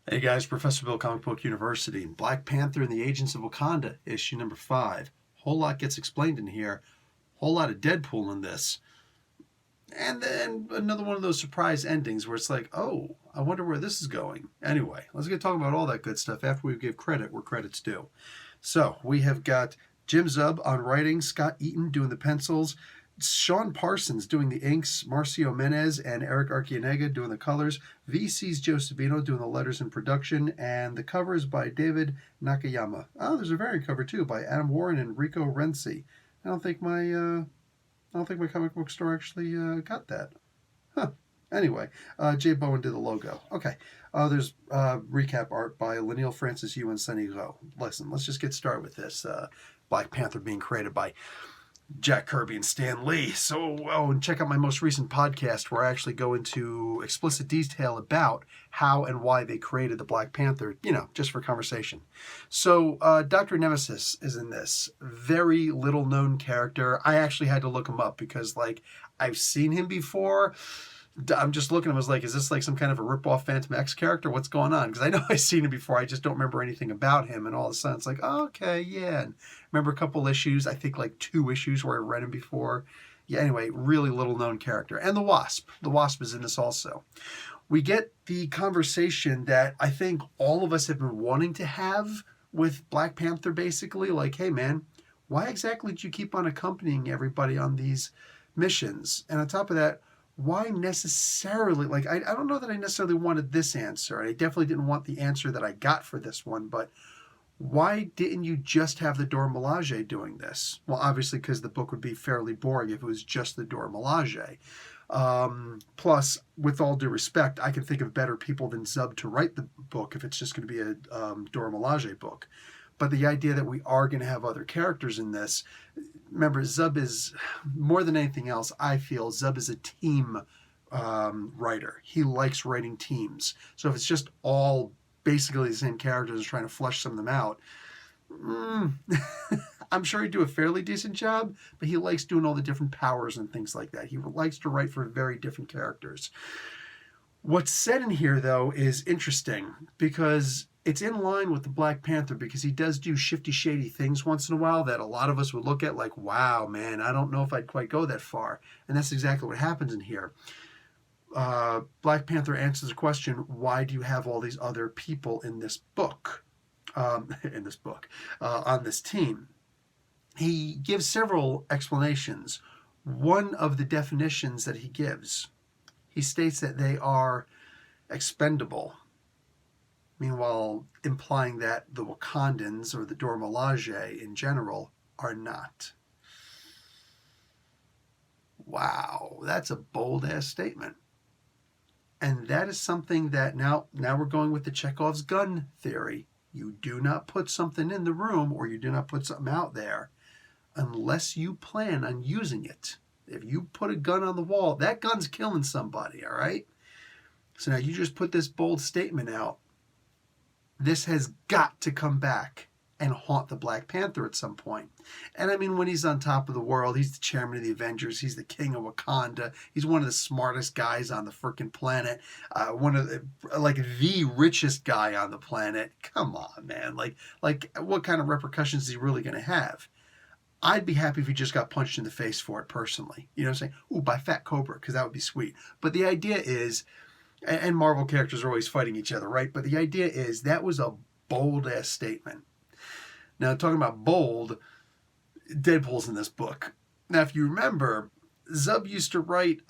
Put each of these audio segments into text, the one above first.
Hey guys, Professor Bill, Comic Book University. Black Panther and the Agents of Wakanda, issue number 5. Whole lot gets explained in here. Whole lot of Deadpool in this. And then another one of those surprise endings where it's like, oh, I wonder where this is going. Anyway, let's get talking about all that good stuff after we give credit where credit's due. So, we have got Jim Zub on writing, Scott Eaton doing the pencils, Sean Parsons doing the inks, Marcio Menez and Eric Arcianega doing the colors, VC's Joe Sabino doing the letters and production, and the cover is by David Nakayama. Oh, there's a variant cover too by Adam Warren and Rico Renzi. I don't think my comic book store actually got that. Huh. Anyway, Jay Bowen did the logo. Okay. There's recap art by Lanil Francis Yu and Sunny Rowe. Listen, let's just get started with this. Black Panther being created by Jack Kirby and Stan Lee. And check out my most recent podcast where I actually go into explicit detail about how and why they created the Black Panther, just for conversation. So, Dr. Nemesis is in this. Very little known character. I actually had to look him up because, I've seen him before. I'm just looking at him, I was like, is this like some kind of a rip-off Phantom X character? What's going on? Because I know I've seen him before, I just don't remember anything about him, and all of a sudden it's like, oh, okay, yeah. And remember a couple issues, I think 2 issues where I read him before. Yeah, anyway, really little-known character. And the Wasp. The Wasp is in this also. We get the conversation that I think all of us have been wanting to have with Black Panther, basically. Like, hey, man, why exactly did you keep on accompanying everybody on these missions? And on top of that, why necessarily, I don't know that I necessarily wanted this answer. I definitely didn't want the answer that I got for this one, but why didn't you just have the Dora Milaje doing this? Well, obviously because the book would be fairly boring if it was just the Dora Milaje. Plus, with all due respect, I can think of better people than Zub to write the book if it's just going to be a Dora Milaje book. But the idea that we are going to have other characters in this, remember, Zub is, more than anything else, I feel, Zub is a team writer. He likes writing teams. So if it's just all basically the same characters and trying to flesh some of them out, I'm sure he'd do a fairly decent job, but he likes doing all the different powers and things like that. He likes to write for very different characters. What's said in here, though, is interesting because it's in line with the Black Panther because he does do shifty, shady things once in a while that a lot of us would look at like, wow, man, I don't know if I'd quite go that far. And that's exactly what happens in here. Black Panther answers the question, why do you have all these other people in this book, on this team? He gives several explanations. One of the definitions that he gives, he states that they are expendable. Meanwhile, implying that the Wakandans or the Dora Milaje in general are not. Wow, that's a bold-ass statement. And that is something that now we're going with the Chekhov's gun theory. You do not put something in the room or you do not put something out there unless you plan on using it. If you put a gun on the wall, that gun's killing somebody, all right? So now you just put this bold statement out. This has got to come back and haunt the Black Panther at some point. And I mean, when he's on top of the world, he's the chairman of the Avengers, he's the king of Wakanda, he's one of the smartest guys on the freaking planet, one of the richest guy on the planet. Come on, man. What kind of repercussions is he really going to have? I'd be happy if he just got punched in the face for it personally. You know what I'm saying? Ooh, by Fat Cobra, because that would be sweet. But the idea is, and Marvel characters are always fighting each other, right? But the idea is that was a bold-ass statement. Now, talking about bold, Deadpool's in this book. Now, if you remember, Zub used to write,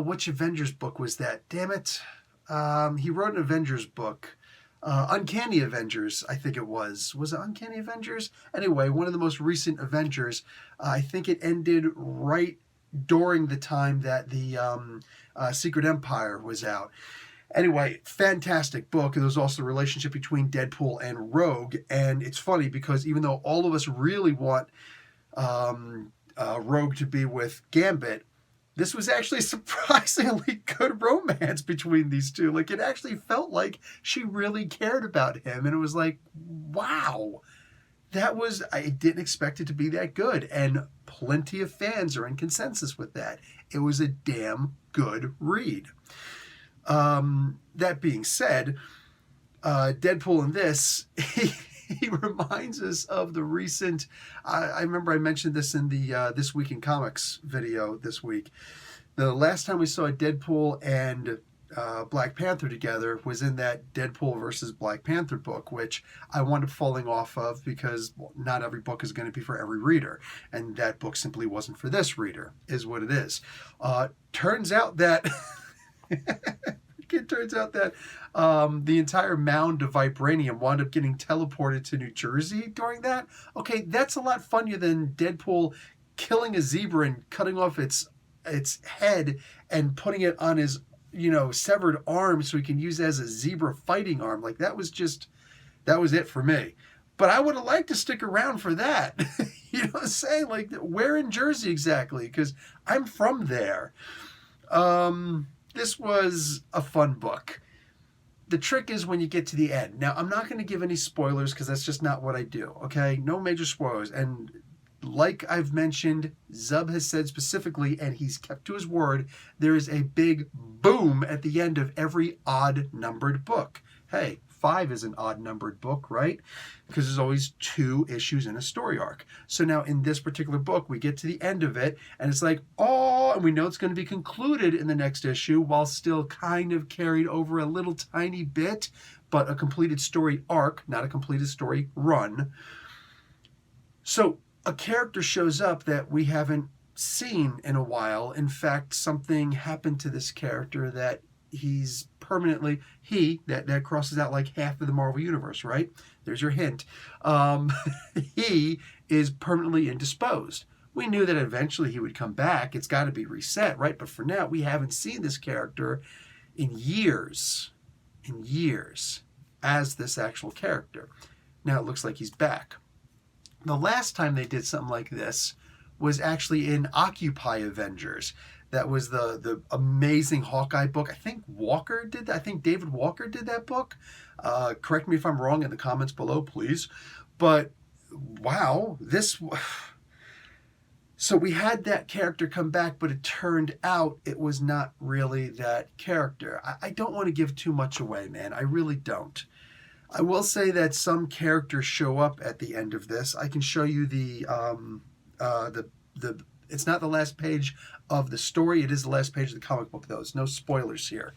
which Avengers book was that? Damn it. He wrote an Avengers book. Uncanny Avengers, I think it was. Was it Uncanny Avengers? Anyway, one of the most recent Avengers. I think it ended right during the time that the Secret Empire was out. Anyway, fantastic book. And there's also the relationship between Deadpool and Rogue. And it's funny because even though all of us really want Rogue to be with Gambit, this was actually a surprisingly good romance between these two. It actually felt like she really cared about him. And it was like, wow. I didn't expect it to be that good. And plenty of fans are in consensus with that. It was a damn good read. That being said, Deadpool in this, he reminds us of the recent, I remember I mentioned this in the This Week in Comics video this week. The last time we saw Deadpool and Black Panther together was in that Deadpool versus Black Panther book, which I wound up falling off of because not every book is going to be for every reader, and that book simply wasn't for this reader, is what it is. Turns out that the entire mound of vibranium wound up getting teleported to New Jersey during that. Okay, that's a lot funnier than Deadpool killing a zebra and cutting off its head and putting it on his severed arm so he can use it as a zebra fighting arm. Like, that was it for me. But I would have liked to stick around for that. You know what I'm saying? Like, where in Jersey exactly? Because I'm from there. This was a fun book. The trick is when you get to the end. Now, I'm not going to give any spoilers because that's just not what I do, okay? No major spoilers. And like I've mentioned, Zub has said specifically, and he's kept to his word, there is a big boom at the end of every odd-numbered book. Hey, 5 is an odd-numbered book, right? Because there's always 2 issues in a story arc. So now in this particular book, we get to the end of it, and it's like, oh, and we know it's going to be concluded in the next issue while still kind of carried over a little tiny bit, but a completed story arc, not a completed story run. So a character shows up that we haven't seen in a while. In fact, something happened to this character that he's permanently, that crosses out like half of the Marvel Universe, right? There's your hint. He is permanently indisposed. We knew that eventually he would come back. It's got to be reset, right? But for now, we haven't seen this character in years as this actual character. Now it looks like he's back. The last time they did something like this was actually in Occupy Avengers. That was the amazing Hawkeye book. I think Walker did that. I think David Walker did that book. Correct me if I'm wrong in the comments below, please. But wow, so we had that character come back, but it turned out it was not really that character. I don't want to give too much away, man. I really don't. I will say that some characters show up at the end of this. I can show you it's not the last page of the story. It is the last page of the comic book, though. There's no spoilers here.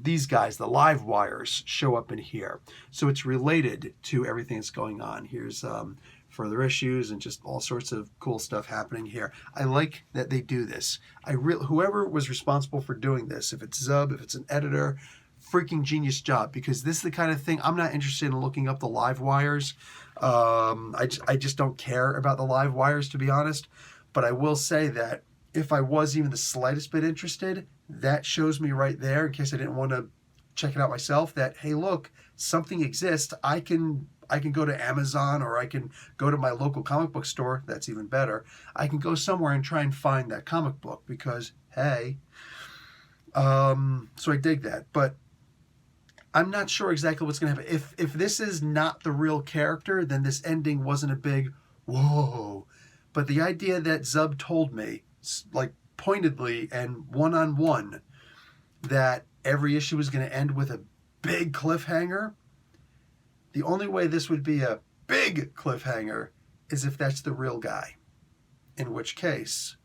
These guys, the live wires, show up in here. So it's related to everything that's going on. Here's further issues and just all sorts of cool stuff happening here. I like that they do this. Whoever was responsible for doing this, if it's Zub, if it's an editor, freaking genius job, because this is the kind of thing I'm not interested in looking up the live wires. I just don't care about the live wires, to be honest. But I will say that if I was even the slightest bit interested, that shows me right there, in case I didn't want to check it out myself, that, hey, look, something exists. I can go to Amazon, or I can go to my local comic book store. That's even better. I can go somewhere and try and find that comic book because, hey. So I dig that. But I'm not sure exactly what's going to happen. If this is not the real character, then this ending wasn't a big whoa. But the idea that Zub told me, like pointedly and one-on-one, that every issue was going to end with a big cliffhanger, the only way this would be a big cliffhanger is if that's the real guy. In which case,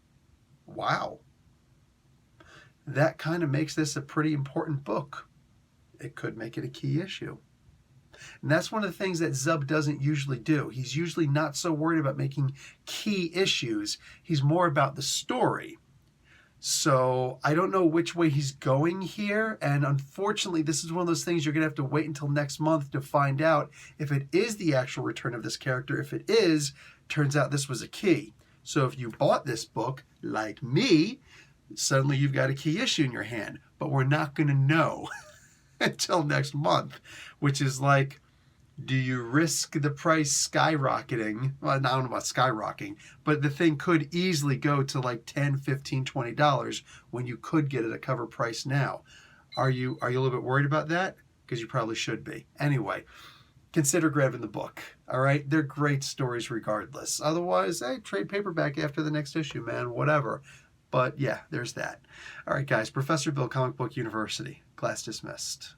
wow. That kind of makes this a pretty important book. It could make it a key issue. And that's one of the things that Zub doesn't usually do. He's usually not so worried about making key issues. He's more about the story. So I don't know which way he's going here. And unfortunately, this is one of those things you're going to have to wait until next month to find out if it is the actual return of this character. If it is, turns out this was a key. So if you bought this book, like me, suddenly you've got a key issue in your hand. But we're not going to know until next month, which is like, do you risk the price skyrocketing? Well, I don't know about skyrocketing, but the thing could easily go to like $10, $15, $20 when you could get it at cover price now. Are you a little bit worried about that? Because you probably should be. Anyway, consider grabbing the book. All right, they're great stories regardless. Otherwise, hey, trade paperback after the next issue, man. Whatever. But yeah, there's that. All right, guys. Professor Bill, Comic Book University. Class dismissed.